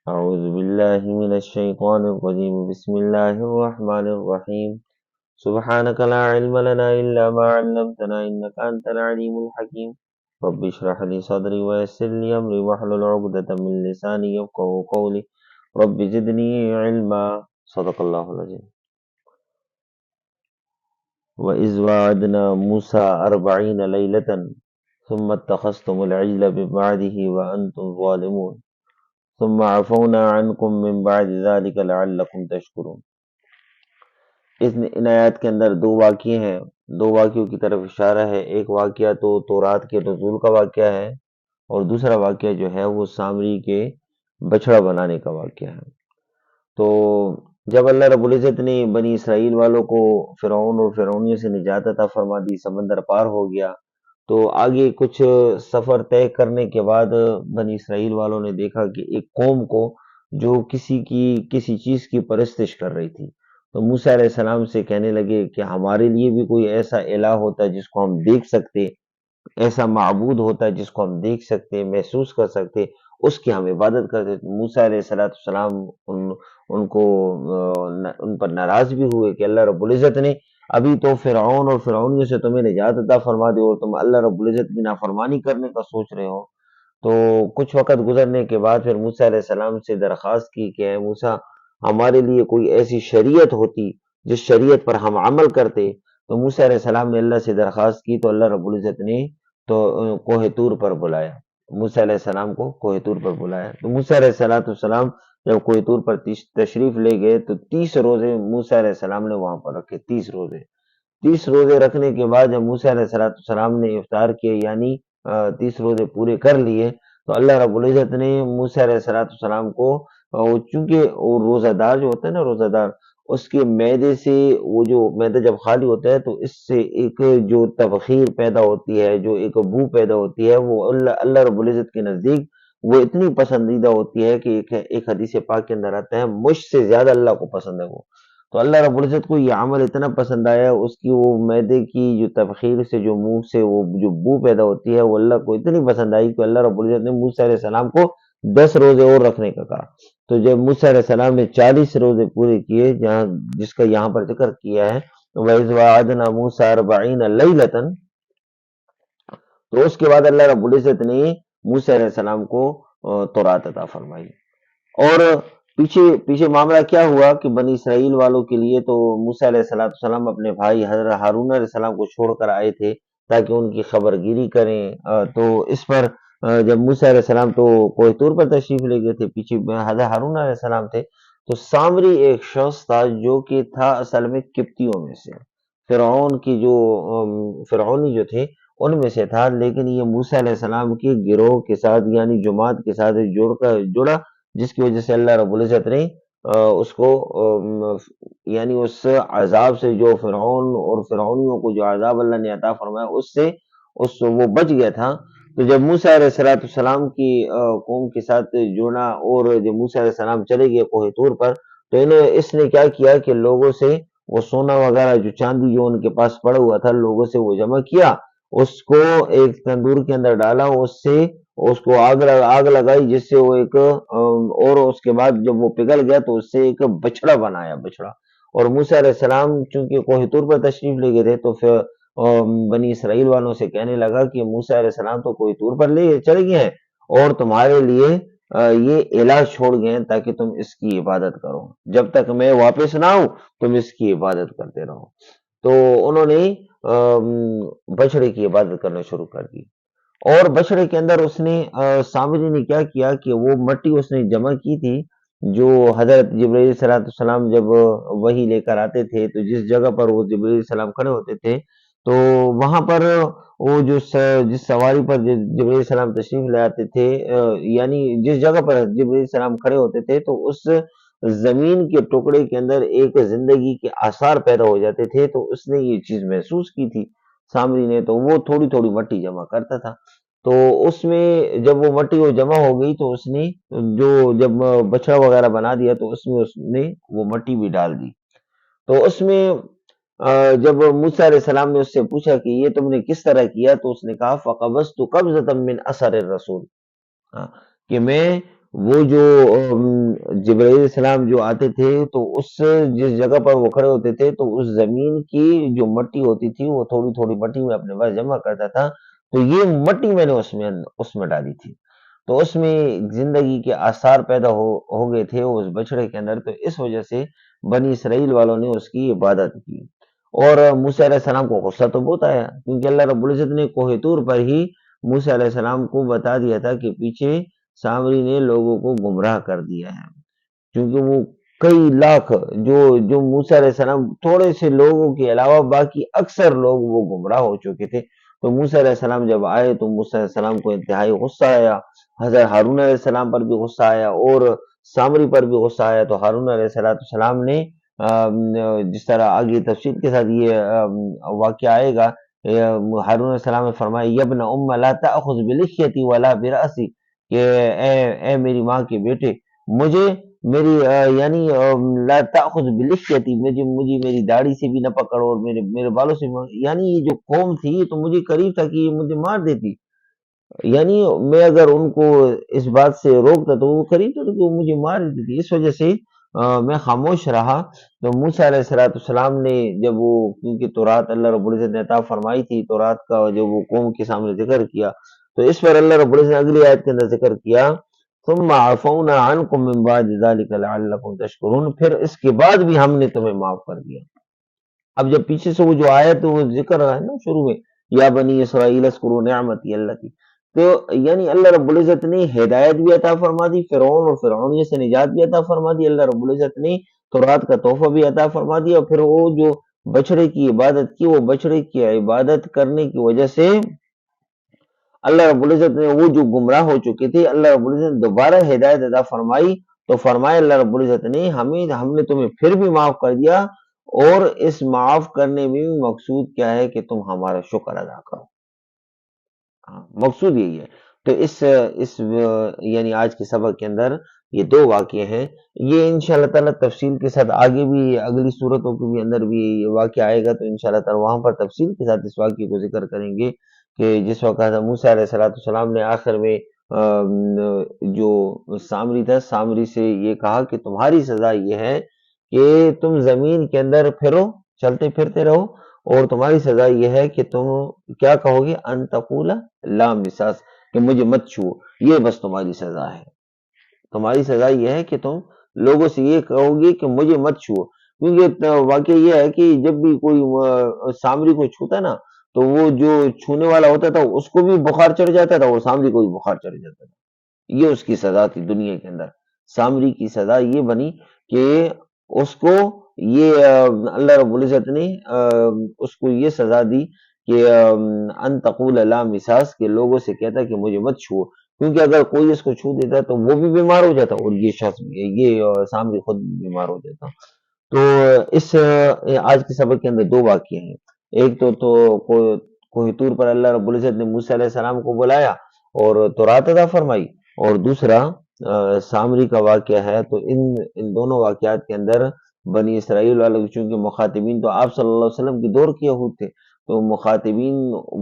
أعوذ بالله من الشيطان الرجيم بسم الله الرحمن الرحيم سبحانك لا علم لنا إلا ما علمتنا إنك أنت العليم الحكيم رب اشرح لي صدري ويسر لي أمري واحلل عقدة من لساني يفقهوا قولي رب زدني علما صدق الله العظيم وإذ وعدنا موسى 40 ليلة ثم اتخذتم العجل من بعده وأنتم ظالمون ثم عفونا عنكم من بعد ذلك لعلكم تشكرون. ان آیات کے اندر دو واقعے ہیں، دو واقعوں کی طرف اشارہ ہے۔ ایک واقعہ تو تورات کے نزول کا واقعہ ہے، اور دوسرا واقعہ جو ہے وہ سامری کے بچڑا بنانے کا واقعہ ہے۔ تو جب اللہ رب العزت نے بنی اسرائیل والوں کو فرعون اور فرعونیوں سے نجات عطا فرما دی، سمندر پار ہو گیا، تو آگے کچھ سفر طے کرنے کے بعد بنی اسرائیل والوں نے دیکھا کہ ایک قوم کو جو کسی چیز کی پرستش کر رہی تھی، تو موسیٰ علیہ السلام سے کہنے لگے کہ ہمارے لیے بھی کوئی ایسا الہ ہوتا ہے جس کو ہم دیکھ سکتے، ایسا معبود ہوتا ہے جس کو ہم دیکھ سکتے، محسوس کر سکتے، اس کی ہم عبادت کرتے۔ موسیٰ علیہ السلام ان کو ان پر ناراض بھی ہوئے کہ اللہ رب العزت نے ابھی تو فرعون اور فرعونیوں سے تمہیں نجات عطا فرما دی اور تم اللہ رب العزت کی نافرمانی کرنے کا سوچ رہے ہو۔ تو کچھ وقت گزرنے کے بعد پھر موسیٰ علیہ السلام سے درخواست کی کہ اے موسیٰ، ہمارے لیے کوئی ایسی شریعت ہوتی جس شریعت پر ہم عمل کرتے۔ تو موسیٰ علیہ السلام نے اللہ سے درخواست کی، تو اللہ رب العزت نے تو کوہ طور پر بلایا، موسیٰ علیہ السلام کو کوہ طور پر بلایا۔ تو موسیٰ علیہ السلام جب کوہ طور پر تشریف لے گئے تو 30 روزے موسیٰ علیہ السلام نے وہاں پر رکھے، 30 روزے رکھنے کے بعد جب موسیٰ علیہ السلام نے افطار کیے، یعنی 30 روزے پورے کر لیے، تو اللہ رب العزت نے موسیٰ علیہ السلام کو چونکہ وہ روزہ دار جو ہوتا ہے نا، روزہ دار، اس کے معدے سے، وہ جو معدہ جب خالی ہوتا ہے تو اس سے ایک جو تبخیر پیدا ہوتی ہے، جو ایک بو پیدا ہوتی ہے، وہ اللہ رب العزت کے نزدیک وہ اتنی پسندیدہ ہوتی ہے کہ ایک حدیث پاک کے اندر آتا ہے مجھ سے زیادہ اللہ کو پسند ہے وہ۔ تو اللہ رب العزت کو یہ عمل اتنا پسند آیا، اس کی وہ معدے کی جو تبخیر سے جو منہ سے وہ جو بو پیدا ہوتی ہے، وہ اللہ کو اتنی پسند آئی کہ اللہ رب العزت نے موسیٰ علیہ السلام کو 10 روزے اور رکھنے کا کہا۔ تو جب موسیٰ علیہ السلام نے 40 روزے پورے کیے، جس کا یہاں پر ذکر کیا ہے وَإِذْ وَعَدْنَا مُوسَىٰ 40 لَيْلَةً، تو اس کے بعد اللہ رب العزت نے موسیٰ علیہ السلام کو تورات عطا فرمائی۔ اور پیچھے معاملہ کیا ہوا کہ بنی اسرائیل والوں کے لیے تو موسیٰ علیہ السلام اپنے بھائی حضرت ہارون علیہ السلام کو چھوڑ کر آئے تھے تاکہ ان کی خبر گیری کریں۔ تو اس پر جب موسیٰ علیہ السلام تو کوہ طور پر تشریف لے گئے تھے، پیچھے حضرت ہارون علیہ السلام تھے، تو سامری ایک شخص تھا جو کہ تھا اصل میں قبطیوں میں سے، فرعون کی جو فرعونی جو تھے ان میں سے تھا، لیکن یہ موسیٰ علیہ السلام کے گروہ کے ساتھ یعنی جماعت کے ساتھ جڑا، جس کی وجہ سے اللہ رب العزت نے اس کو یعنی اس عذاب سے، جو فرعون اور فرعونیوں کو جو عذاب اللہ نے عطا فرمایا، اس سے وہ بچ گیا تھا۔ تو جب موسیٰ علیہ السلام کی قوم کے ساتھ جڑا اور جب موسیٰ علیہ السلام چلے گئے کوہ طور پر، تو اس نے کیا کیا کہ لوگوں سے وہ سونا وغیرہ جو چاندی جو ان کے پاس پڑا ہوا تھا، لوگوں سے وہ جمع کیا، اس کو ایک تندور کے اندر ڈالا، اس کو آگ لگائی، جس سے وہ ایک اور اس کے بعد جب وہ پگھل گیا تو اس سے ایک بچڑا بنایا، بچڑا۔ اور موسیٰ علیہ السلام چونکہ کوہ طور پر تشریف لے گئے تھے، تو پھر بنی اسرائیل والوں سے کہنے لگا کہ موسیٰ علیہ السلام تو کوہ طور پر چلے گئے ہیں اور تمہارے لیے یہ الہ چھوڑ گئے ہیں تاکہ تم اس کی عبادت کرو، جب تک میں واپس نہ آؤں تم اس کی عبادت کرتے رہو۔ تو انہوں نے بچڑے کی عبادت کرنا شروع کر دی، اور بچڑے کے اندر اس نے سامری نے کیا کیا کہ وہ مٹی اس نے جمع کی تھی، جو حضرت جبرائیل صلی اللہ علیہ وسلم جب وحی لے کر آتے تھے تو جس جگہ پر وہ جبرائیل السلام کھڑے ہوتے تھے، تو وہاں پر وہ جس سواری پر جبرائیل السلام تشریف لے آتے تھے، یعنی جس جگہ پر جبرائیل السلام کھڑے ہوتے تھے، تو اس زمین کے ٹکڑے کے اندر ایک زندگی کے آثار پیدا ہو جاتے تھے۔ تو اس نے یہ چیز محسوس کی تھی سامری نے، تو وہ تھوڑی تھوڑی مٹی جمع کرتا تھا۔ تو اس میں جب وہ مٹی وہ جمع ہو گئی تو اس نے جب بچڑا وغیرہ بنا دیا تو اس نے وہ مٹی بھی ڈال دی۔ تو اس میں جب موسیٰ علیہ السلام نے اس سے پوچھا کہ یہ تم نے کس طرح کیا، تو اس نے کہا فَقَبَضْتُ قَبْضَةً مِّنْ أَثَرِ الرَّسُولِ، کہ میں وہ جو جبرائیل علیہ السلام جو آتے تھے تو اس جس جگہ پر وہ کھڑے ہوتے تھے تو اس زمین کی جو مٹی ہوتی تھی وہ تھوڑی تھوڑی مٹی میں اپنے پاس جمع کرتا تھا، تو یہ مٹی میں نے اس میں ڈالی تھی، تو اس میں زندگی کے آثار پیدا ہو گئے تھے اس بچڑے کے اندر، تو اس وجہ سے بنی اسرائیل والوں نے اس کی عبادت کی۔ اور موسیٰ علیہ السلام کو غصہ تو بہت آیا، کیونکہ اللہ رب العزت نے کوہ طور پر ہی موسیٰ علیہ السلام کو بتا دیا تھا کہ پیچھے سامری نے لوگوں کو گمراہ کر دیا ہے، کیونکہ وہ کئی لاکھ جو موسیٰ علیہ السلام تھوڑے سے لوگوں کے علاوہ باقی اکثر لوگ وہ گمراہ ہو چکے تھے، تو موسیٰ علیہ السلام جب آئے تو موسیٰ علیہ السلام کو انتہائی غصہ آیا، حضرت ہارون علیہ السلام پر بھی غصہ آیا اور سامری پر بھی غصہ آیا، تو ہارون علیہ السلام نے جس طرح آگے تفصیل کے ساتھ یہ واقعہ آئے گا، ہارون علیہ السلام نے فرمایا یبن ام لا تأخذ بلحیتی ولا برأسی، کہ اے میری ماں کے بیٹے، مجھے میری یعنی لا تأخذ بلحیتی، مجھے میری داڑھی سے بھی نہ پکڑو اور میرے بالوں سے یعنی یہ جو قوم تھی یہ تو مجھے قریب تھا کہ یہ مجھے مار دیتی، یعنی میں اگر ان کو اس بات سے روکتا تو وہ قریب تھا کہ وہ مجھے مار دیتی تھی، اس وجہ سے میں خاموش رہا۔ تو موسیٰ علیہ السلام نے جب وہ، کیونکہ تورات اللہ رب العزت نے عطا فرمائی تھی، تورات کا جو وہ قوم کے سامنے ذکر کیا، تو اس پر اللہ رب العزت نے اگلی آیت کے اندر ذکر کیا ثم عفونا عنکم من بعد ذلک لعلکم تشکرون، پھر اس کے بعد بھی ہم نے تمہیں معاف کر دیا۔ اب جب پیچھے سے وہ جو آیت وہ ذکر ہے نا شروع میں، یا بنی اسرائیل اذکروا نعمتی اللہ کی، تو یعنی اللہ رب العزت نے ہدایت بھی عطا فرما دی، فرعون اور فرعونیت سے نجات بھی عطا فرما دی، اللہ رب العزت نے تورات کا تحفہ بھی عطا فرما دیا، اور پھر وہ جو بچڑے کی عبادت کی، وہ بچڑے کی عبادت کرنے کی وجہ سے اللہ رب العزت نے وہ جو گمراہ ہو چکے تھے، اللہ رب العزت نے دوبارہ ہدایت عطا فرمائی، تو فرمایا اللہ رب العزت نے ہم نے تمہیں پھر بھی معاف کر دیا، اور اس معاف کرنے میں بھی مقصود کیا ہے کہ تم ہمارا شکر ادا کرو، ہاں، مقصود یہی ہے۔ تو اس یعنی آج کے سبق کے اندر یہ دو واقعے ہیں، یہ انشاءاللہ تعالیٰ تفصیل کے ساتھ آگے بھی اگلی صورتوں کے بھی اندر بھی یہ واقعہ آئے گا، تو انشاءاللہ تعالیٰ وہاں پر تفصیل کے ساتھ اس واقعے کو ذکر کریں گے کہ جس وقت حضرت موسیٰ علیہ السلام نے آخر میں جو سامری تھا، سامری سے یہ کہا کہ تمہاری سزا یہ ہے کہ تم زمین کے اندر پھرو، چلتے پھرتے رہو، اور تمہاری سزا یہ ہے کہ تم کیا کہو گے، ان تقول لا مساس، کہ مجھے مت چھو، یہ بس تمہاری سزا ہے، تمہاری سزا یہ ہے کہ تم لوگوں سے یہ کہو گے کہ مجھے مت چھو، کیونکہ واقعہ یہ ہے کہ جب بھی کوئی سامری کو چھوتا ہے نا، تو وہ جو چھونے والا ہوتا تھا اس کو بھی بخار چڑھ جاتا تھا اور سامری کو بھی بخار چڑھ جاتا تھا، یہ اس کی سزا تھی دنیا کے اندر۔ سامری کی سزا یہ بنی کہ اس کو یہ اللہ رب العزت نے اس کو یہ سزا دی کہ ان تقول لا مساس، کہ لوگوں سے کہتا کہ مجھے مت چھو، کیونکہ اگر کوئی اس کو چھو دیتا تو وہ بھی بیمار ہو جاتا اور یہ شخص یہ سامری خود بیمار ہو جاتا۔ تو اس آج کے سبق کے اندر دو واقعے ہیں، ایک تو کوہ طور پر اللہ رب العزت نے موسیٰ علیہ السلام کو بلایا اور تورات عطا فرمائی، اور دوسرا سامری کا واقعہ ہے۔ تو ان دونوں واقعات کے اندر بنی اسرائیل والے چونکہ مخاطبین تو آپ صلی اللہ علیہ وسلم کی دور کے یہود تھے، تو مخاطبین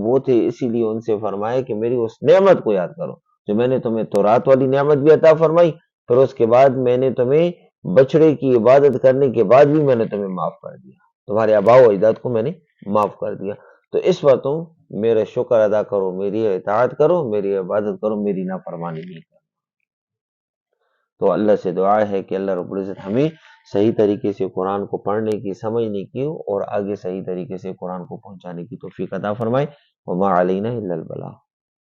وہ تھے، اسی لیے ان سے فرمایا کہ میری اس نعمت کو یاد کرو جو میں نے تمہیں تورات والی نعمت بھی عطا فرمائی، پھر اس کے بعد میں نے تمہیں بچڑے کی عبادت کرنے کے بعد بھی میں نے تمہیں معاف کر دیا، تمہارے آباء و اجداد کو میں نے معاف کر دیا، تو اس وقت تم میرا شکر ادا کرو، میری اطاعت کرو، میری عبادت کرو، میری نافرمانی نہیں کرو۔ تو اللہ سے دعا ہے کہ اللہ رب العزت ہمیں صحیح طریقے سے قرآن کو پڑھنے کی، سمجھنے کی اور آگے صحیح طریقے سے قرآن کو پہنچانے کی توفیق عطا فرمائے۔ وما علینا الا البلاغ۔